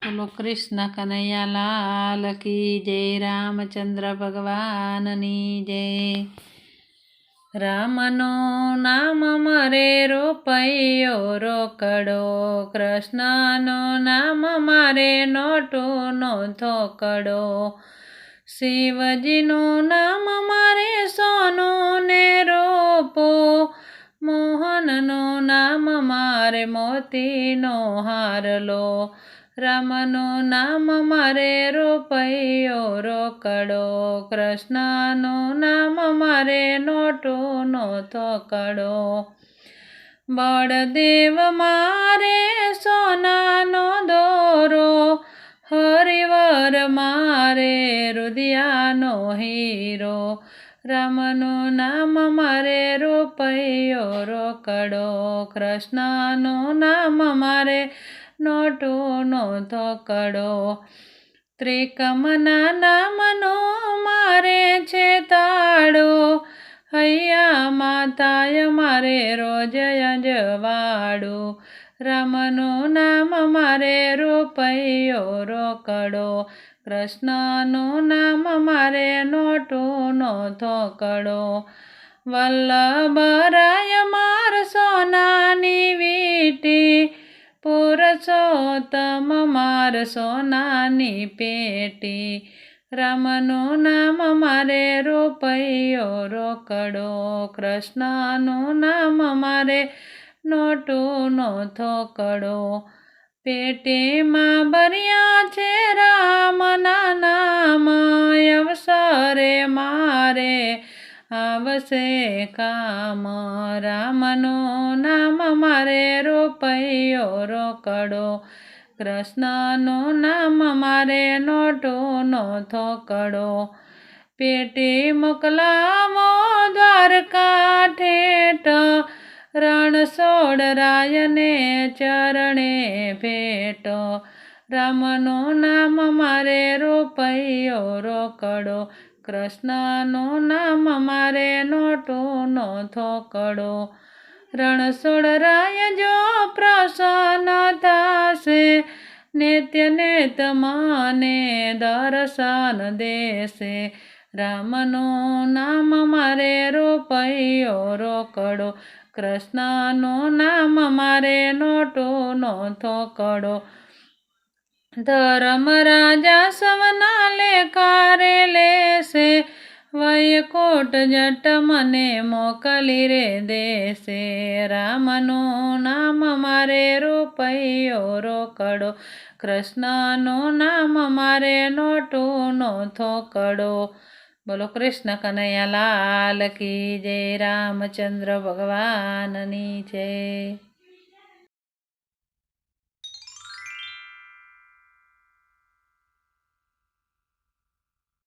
બોલો કૃષ્ણ કનૈયા લાલ કી જય, રામચંદ્ર ભગવાનની જય। રામનું નામ મારે રૂપૈયો રોકડો, કૃષ્ણનું નામ મારે નોટુનો થોકડો, શિવજીનું નામ મારે સોનું ને રૂપો, મોહનનું નામ મારે મોતીનો હારલો, રામનું નામ મારે રૂપૈયો રોકડો, કૃષ્ણનું નામ મારે નોટુનો થોકડો, બળદેવ મારે સોનાનો દોરો, હરિવર મારે રુદિયાનો હીરો, રામનું નામ મારે રૂપૈયો રોકડો, કૃષ્ણનું નામ મારે નોટુનો થોકડો, ત્રિકમના નામનો મારે છે તાળો, હૈયા માતાય મારે રોજ અજવાળું, રામનું નામ મારે રૂપૈયો રોકડો, કૃષ્ણનું નામ મારે નોટુનો થોકડો, વલ્લભરાય માર સોનાની વીંટી, પુરુષોત્તમ માર સોનાની પેટી, રામનું નામ મારે રૂપૈયો રોકડો, કૃષ્ણનું નામ મારે નોટુનો થોકડો, પેટીમાં ભર્યા છે રામના નામ, અવસરે મારે આવશે કામ, રામનું નામ મારે રૂપૈયો રોકડો, કૃષ્ણનું નામ મારે નોટુનો થોકડો, પેટી મોકલાવો દ્વારકા ઠેઠ, રણછોડરાયને ચરણે ભેટ, રામનું નામ મારે રૂપૈયો રોકડો, કૃષ્ણનું નામ મારે નોટુનો થોકડો, રણછોડરાય જો પ્રસન્ન થશે, નિત્ય નિત મને દર્શન દેશે, રામનું નામ મારે રૂપૈયો રોકડો, કૃષ્ણનું નામ મારે નોટુનો થોકડો, ધર્મરાજા સવના લેકારે લેશે, વૈકુંઠ જટ મને મોકલી રે દેશે, રામનું નામ મારે રૂપૈયો રોકડો, કૃષ્ણનું નામ મારે નોટુનો થોકડો। બોલો કૃષ્ણ કનૈયા લાલ કી જય, રામચંદ્ર ભગવાનની જય।